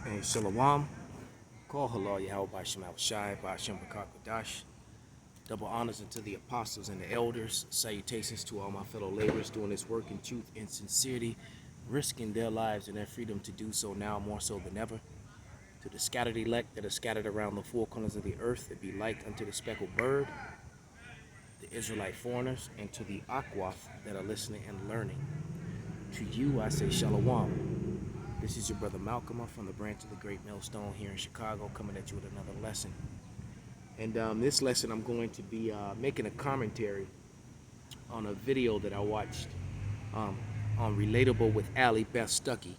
And Shalom, call halal Yahweh by Shemal Shai, by Hashem Bakakadash. Double honors unto the apostles and the elders. Salutations to all my fellow laborers doing this work in truth and sincerity, risking their lives and their freedom to do so now more so than ever. To the scattered elect that are scattered around the four corners of the earth, that be like unto the speckled bird, the Israelite foreigners, and to the Akwaf that are listening and learning. To you I say Shalom. This is your brother Malcolm from the branch of the Great Millstone here in Chicago, coming at you with another lesson. And this lesson I'm going to be making a commentary on a video that I watched on Relatable with Allie Beth Stucky.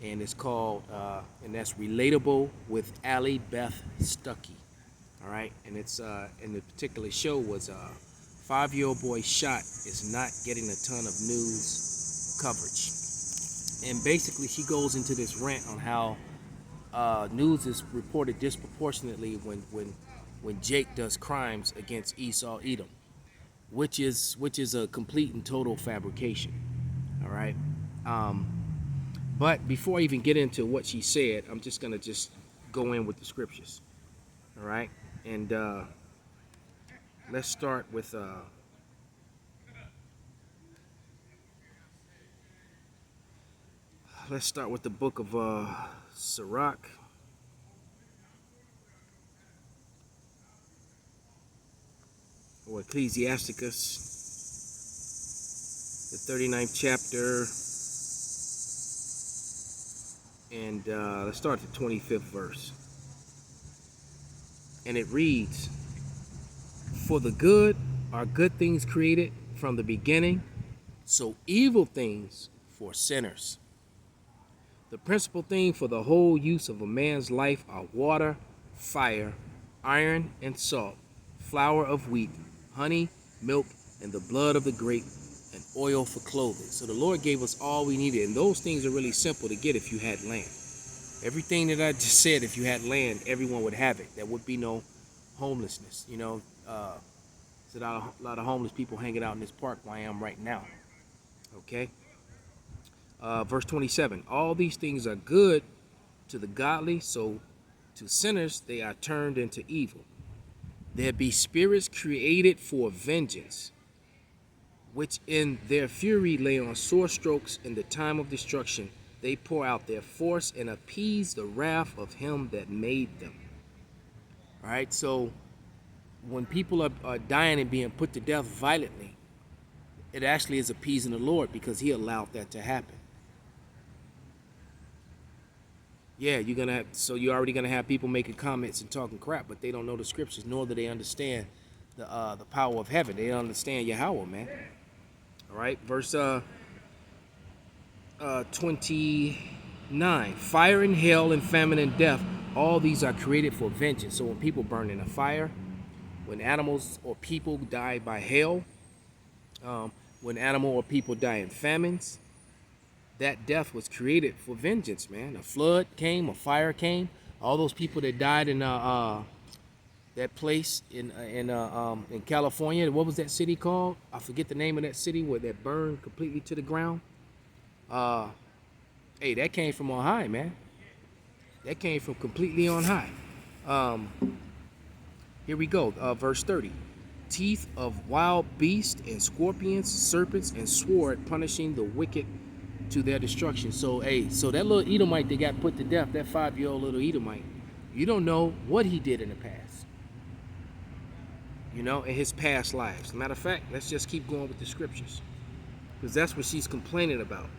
And it's called, and that's Relatable with Allie Beth Stucky. All right, and it's, and the particular show was 5-year-old boy shot is not getting a ton of news coverage. And basically she goes into this rant on how news is reported disproportionately when Jake does crimes against Esau Edom, which is a complete and total fabrication. All right. But before I even get into what she said, I'm just gonna go in with the scriptures. All right, and let's start with the book of Sirach. Or Ecclesiasticus, the 39th chapter, and let's start at the 25th verse. And it reads, "For the good are good things created from the beginning, so evil things for sinners. The principal thing for the whole use of a man's life are water, fire, iron, and salt, flour of wheat, honey, milk, and the blood of the grape, and oil for clothing." So the Lord gave us all we needed, and those things are really simple to get if you had land. Everything that I just said, if you had land, everyone would have it. There would be no homelessness. You know, there's a lot of homeless people hanging out in this park where I am right now. Okay. Verse 27, all these things are good to the godly, so to sinners they are turned into evil. There be spirits created for vengeance, which in their fury lay on sore strokes. In the time of destruction they pour out their force and appease the wrath of him that made them. All right, so when people are dying and being put to death violently, it actually is appeasing the Lord because he allowed that to happen. Yeah, you're already gonna have people making comments and talking crap, but they don't know the scriptures, nor do they understand the power of heaven. They don't understand Yahweh, man. All right, verse 29. Fire and hail and famine and death, all these are created for vengeance. So when people burn in a fire, when animals or people die by hail, when animal or people die in famines, that death was created for vengeance, man. A flood came, a fire came. All those people that died in that place in California. What was that city called? I forget the name of that city where that burned completely to the ground. Hey, that came from on high, man. That came from completely on high. Here we go. Verse 30. Teeth of wild beasts and scorpions, serpents, and sword, punishing the wicked to their destruction. So, hey, so that little Edomite that got put to death, that 5-year-old little Edomite, you don't know what he did in the past. You know, in his past lives. Matter of fact, let's just keep going with the scriptures, because that's what she's complaining about.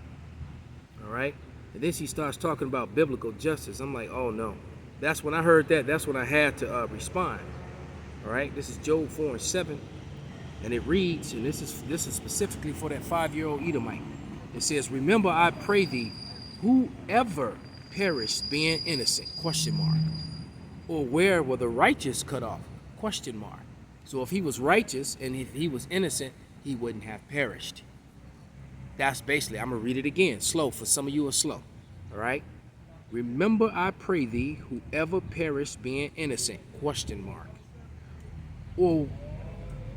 All right? And then she starts talking about biblical justice. I'm like, oh no. That's when I heard that. That's when I had to respond. All right? This is Job 4:7, and it reads, and this is specifically for that 5-year-old Edomite. It says, "Remember, I pray thee, whoever perished being innocent, ? Or where were the righteous cut off? ? So if he was righteous and if he was innocent, he wouldn't have perished." That's basically, I'm going to read it again, slow, for some of you are slow. All right? "Remember, I pray thee, whoever perished being innocent, ? Or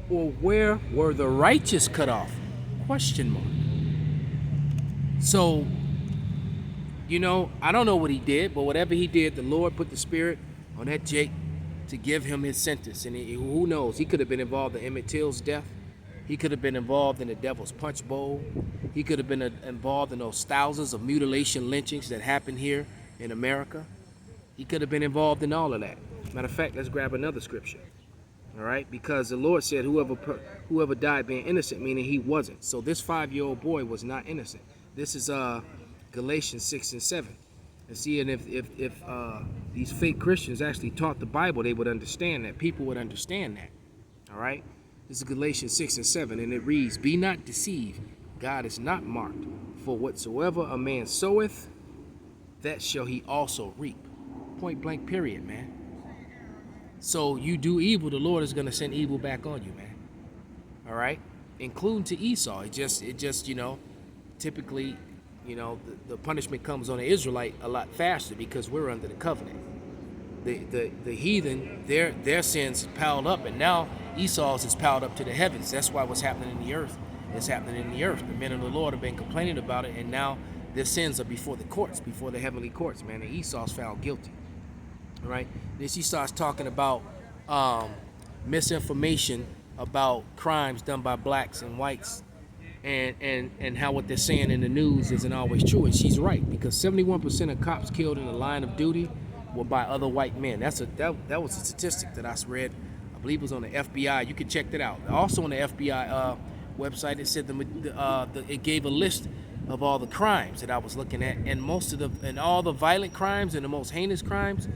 where were the righteous cut off? ? So you know, I don't know what he did, but whatever he did, the Lord put the spirit on that Jake to give him his sentence. And who knows? He could have been involved in Emmett Till's death. He could have been involved in the Devil's Punch Bowl. He could have been involved in those thousands of mutilation lynchings that happened here in America. He could have been involved in all of that. Matter of fact, let's grab another scripture. All right, because the Lord said whoever died being innocent, meaning he wasn't. So this 5-year-old boy was not innocent. This is Galatians 6 and 7. And see, and if these fake Christians actually taught the Bible, they would understand that. People would understand that. All right, this is Galatians 6 and 7, and it reads, "Be not deceived, God is not mocked. For whatsoever a man soweth, that shall he also reap." Point blank, period, man. So you do evil, the Lord is going to send evil back on you, man. All right, including to Esau. It just you know, typically, you know, the punishment comes on the Israelite a lot faster because we're under the covenant. The heathen, their sins piled up, and now Esau's is piled up to the heavens. That's why what's happening in the earth is happening in the earth. The men of the Lord have been complaining about it, and now their sins are before the courts, before the heavenly courts, man. And Esau's found guilty. All right. Then she starts talking about misinformation about crimes done by blacks and whites, and how what they're saying in the news isn't always true. And she's right, because 71% of cops killed in the line of duty were by other white men. That was a statistic that I read. I believe it was on the FBI. You can check that out. Also on the FBI website, it said it gave a list of all the crimes that I was looking at, and all the violent crimes and the most heinous crimes.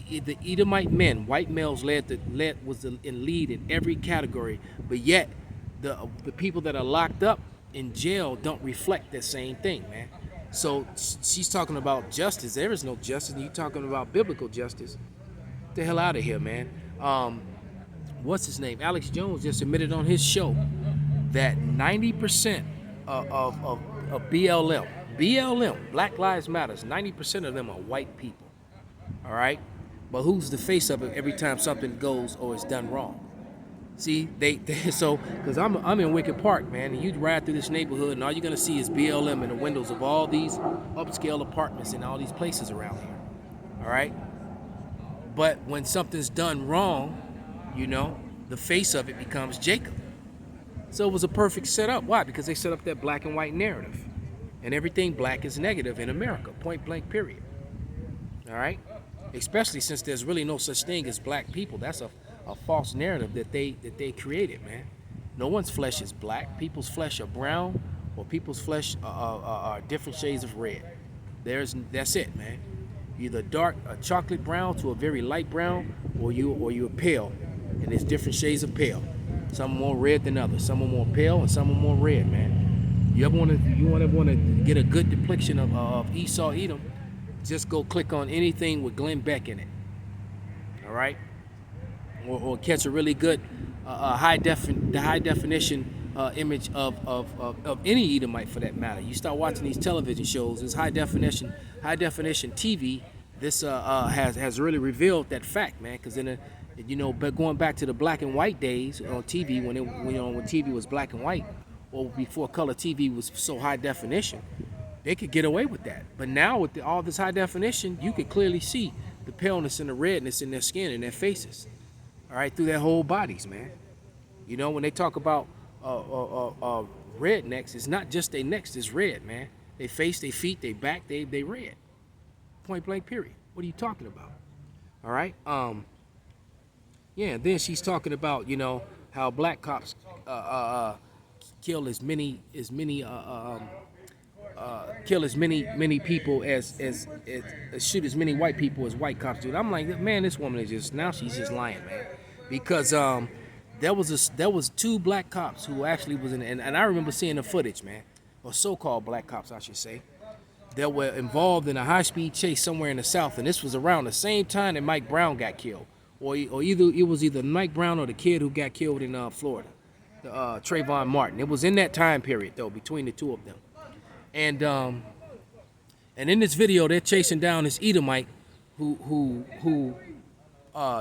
The Edomite men, white males, was in lead in every category, but yet the people that are locked up in jail don't reflect that same thing, man. So she's talking about justice. There is no justice. You're talking about biblical justice. Get the hell out of here, man. What's his name? Alex Jones just admitted on his show that 90% of BLM, Black Lives Matters, 90% of them are white people. All right? But who's the face of it every time something goes or is done wrong? See, so, because I'm in Wicked Park, man, and you ride through this neighborhood, and all you're going to see is BLM in the windows of all these upscale apartments and all these places around here. All right? But when something's done wrong, you know, the face of it becomes Jacob. So it was a perfect setup. Why? Because they set up that black and white narrative. And everything black is negative in America, point blank, period. All right? Especially since there's really no such thing as black people. That's a false narrative that they created, man. No one's flesh is black. People's flesh are brown, or people's flesh are different shades of red. That's it, man. Either dark, a chocolate brown to a very light brown, or you're pale, and there's different shades of pale. Some are more red than others. Some are more pale, and some are more red, man. You want to get a good depiction of Esau Edom? Just go click on anything with Glenn Beck in it. All right. Or catch a really good high definition image of any Edomite for that matter. You start watching these television shows, it's high definition TV. This has really revealed that fact, man. Because but going back to the black and white days on TV, when TV was black and white, or before color TV was so high definition, they could get away with that. But now with all this high definition, you can clearly see the paleness and the redness in their skin and their faces. All right, through their whole bodies, man. You know, when they talk about rednecks, it's not just their necks, it's red, man. They face, they feet, they back, they red. Point blank, period. What are you talking about? All right. Yeah. Then she's talking about, you know, how black cops kill as many people as shoot as many white people as white cops do. I'm like, man, this woman she's just lying, man. Because there was 2 black cops who actually was and I remember seeing the footage, man, or so-called black cops, I should say, that were involved in a high-speed chase somewhere in the South, and this was around the same time that Mike Brown got killed, or either Mike Brown or the kid who got killed in Florida, Trayvon Martin. It was in that time period though, between the two of them, and in this video they're chasing down this Edomite who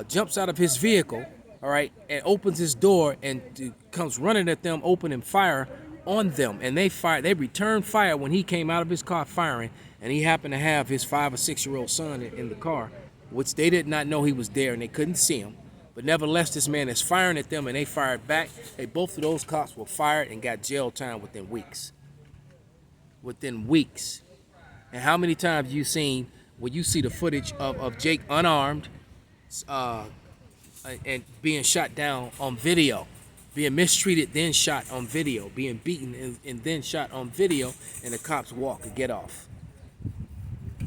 jumps out of his vehicle, all right, and opens his door and comes running at them, opening fire on them, and they return fire when he came out of his car firing, and he happened to have his 5 or 6-year-old son in the car, which they did not know he was there and they couldn't see him. But nevertheless, this man is firing at them and they fired back. Both of those cops were fired and got jail time within weeks. Within weeks. And how many times have you seen when you see the footage of Jake unarmed and being shot down on video, being mistreated, then shot on video, being beaten and then shot on video, and the cops walk and get off.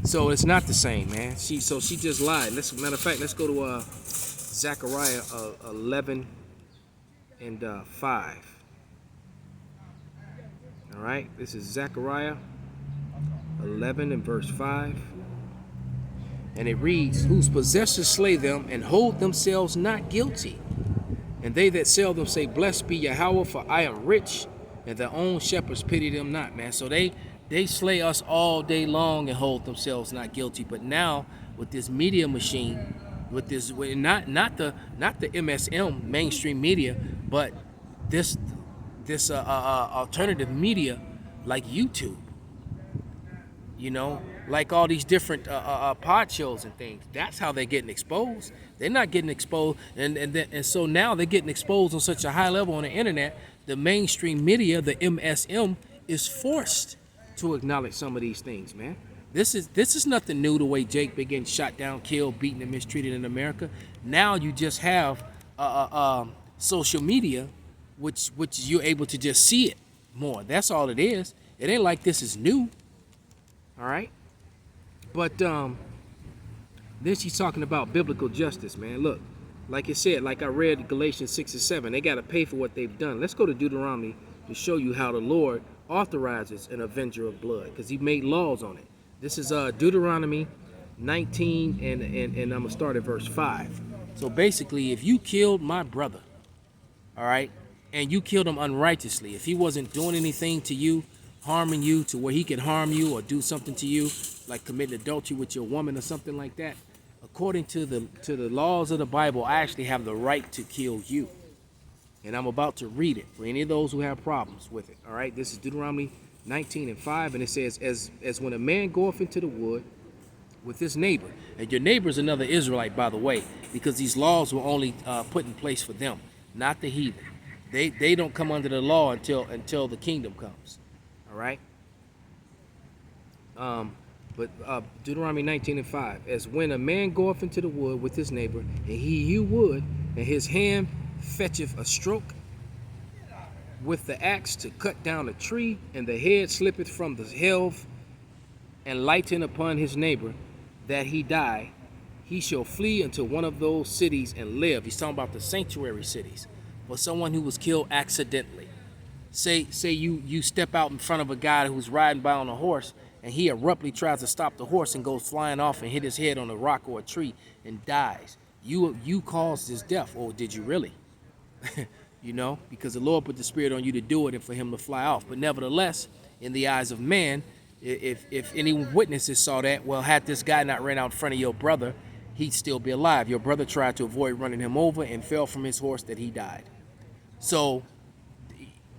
So it's not the same, man. She just lied. Matter of fact, let's go to Zechariah 11 and 5. All right, this is Zechariah 11 and verse 5. And it reads, whose possessors slay them and hold themselves not guilty. And they that sell them say, blessed be Yahweh, for I am rich, and their own shepherds pity them not, man. So they slay us all day long and hold themselves not guilty. But now with this media machine, with this, not the MSM mainstream media, but this alternative media like YouTube, you know, like all these different pod shows and things. That's how they're getting exposed. They're not getting exposed, and so now they're getting exposed on such a high level on the internet. The mainstream media, the MSM, is forced to acknowledge some of these things, man. This is nothing new. The way Jake been getting shot down, killed, beaten, and mistreated in America. Now you just have social media, which you're able to just see it more. That's all it is. It ain't like this is new. All right. But then she's talking about biblical justice, man. Look, like it said, like I read Galatians 6 and 7, they got to pay for what they've done. Let's go to Deuteronomy to show you how the Lord authorizes an avenger of blood, because he made laws on it. This is Deuteronomy 19, and I'm going to start at verse 5. So basically, if you killed my brother, all right, and you killed him unrighteously, if he wasn't doing anything to you, harming you to where he could harm you or do something to you, like committing adultery with your woman or something like that, according to the laws of the Bible, I actually have the right to kill you. And I'm about to read it for any of those who have problems with it. All right, this is Deuteronomy 19 and 5, and it says, as when a man goeth into the wood with his neighbor, and your neighbor is another Israelite, by the way, because these laws were only put in place for them, not the heathen. They don't come under the law until the kingdom comes. All right. But Deuteronomy 19 and 5, as when a man goeth into the wood with his neighbor, and he hew wood, and his hand fetcheth a stroke with the axe to cut down a tree, and the head slippeth from the helve, and lighten upon his neighbor, that he die, he shall flee into one of those cities and live. He's talking about the sanctuary cities. For someone who was killed accidentally. Say you step out in front of a guy who's riding by on a horse, and he abruptly tries to stop the horse and goes flying off and hit his head on a rock or a tree and dies. You caused his death, or did you really? You know, because the Lord put the Spirit on you to do it and for him to fly off. But nevertheless, in the eyes of man, if any witnesses saw that, well, had this guy not ran out in front of your brother, he'd still be alive. Your brother tried to avoid running him over and fell from his horse that he died. So,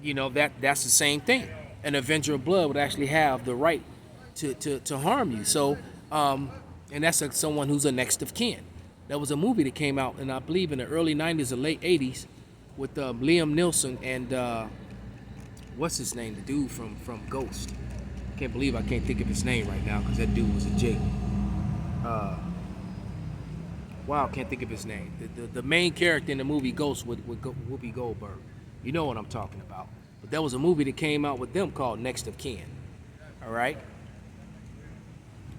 you know, that's the same thing. An avenger of blood would actually have the right to harm you. So, and that's someone who's a next of kin. There was a movie that came out, and I believe in the early 90s or late 80s, with Liam Neeson and what's his name, the dude from Ghost. I can't believe I can't think of his name right now, because that dude was a Jake. Wow, can't think of his name. The main character in the movie Ghost with Whoopi Goldberg. You know what I'm talking about. But there was a movie that came out with them called Next of Kin. All right.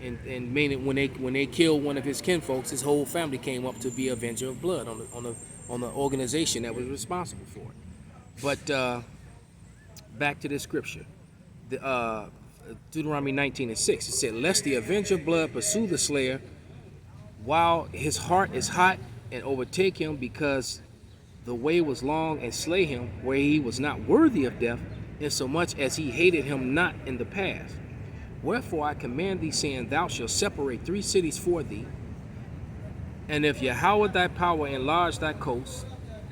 And meaning when they killed one of his kinfolks, his whole family came up to be Avenger of Blood on the organization that was responsible for it. But back to this scripture, Deuteronomy 19 and 6. It said, "Lest the Avenger of Blood pursue the slayer while his heart is hot, and overtake him, because the way was long, and slay him where he was not worthy of death, insomuch as he hated him not in the past. Wherefore I command thee, saying, Thou shalt separate 3 cities for thee. And if Yahweh thy power enlarge thy coast,"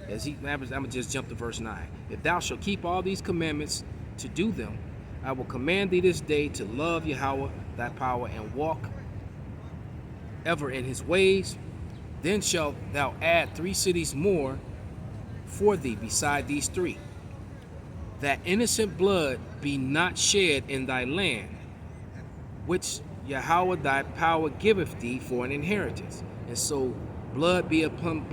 I'm going to just jump to verse 9. "If thou shalt keep all these commandments to do them, I will command thee this day to love Yahweh thy power and walk ever in his ways. Then shalt thou add 3 cities more for thee beside these 3, that innocent blood be not shed in thy land, which Yahweh thy power giveth thee for an inheritance. And so blood be upon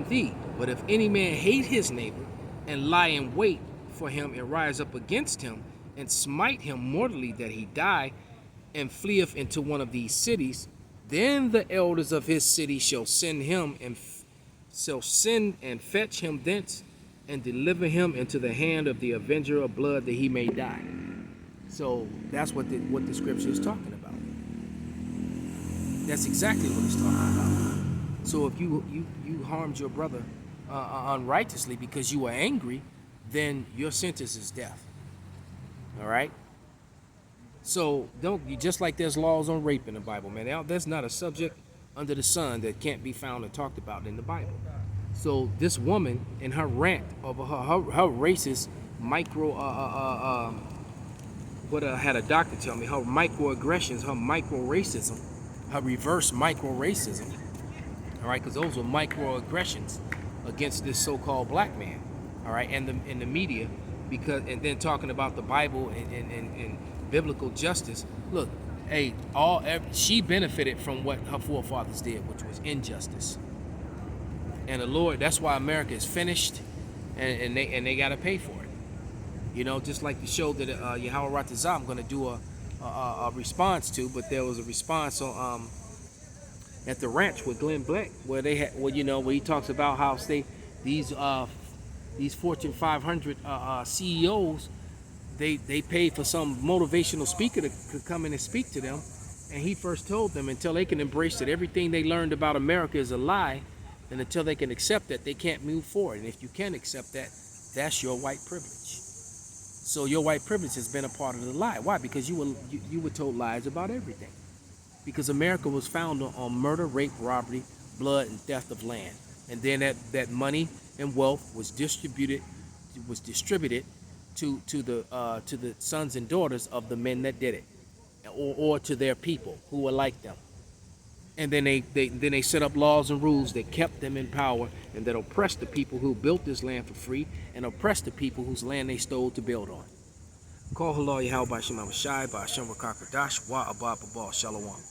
thee. But if any man hate his neighbor, and lie in wait for him, and rise up against him, and smite him mortally that he die, and fleeth into one of these cities, then the elders of his city shall send and fetch him thence, and deliver him into the hand of the avenger of blood, that he may die. So that's what the scripture is talking about. That's exactly what it's talking about. So if you harmed your brother unrighteously because you were angry, then your sentence is death. All right. So just like there's laws on rape in the Bible, man. There's not a subject under the sun that can't be found and talked about in the Bible. So this woman, in her rant over her racist I had a doctor tell me, her microaggressions, her micro-racism, her reverse micro-racism, all right, because those were microaggressions against this so-called black man, all right, and in the media, and then talking about the Bible and biblical justice. Look, she benefited from what her forefathers did, which was injustice. And the Lord, that's why America is finished, and they got to pay for it. You know, just like the show that Yahweh Ratazah, I'm going to do a response to, but there was a response on at the ranch with Glenn Black, where where he talks about how these Fortune 500 CEOs, they paid for some motivational speaker to come in and speak to them, and he first told them until they can embrace that everything they learned about America is a lie, and until they can accept that, they can't move forward. And if you can accept that, that's your white privilege. So your white privilege has been a part of the lie. Why? Because you were told lies about everything. Because America was founded on murder, rape, robbery, blood, and theft of land. And then that money and wealth was distributed to the sons and daughters of the men that did it, or to their people who were like them. And then they set up laws and rules that kept them in power, and that oppressed the people who built this land for free, and oppressed the people whose land they stole to build on. Call Halal Yahweh by Shem Shai by Hashem Rakakadash Wa Abba Babal Shalom.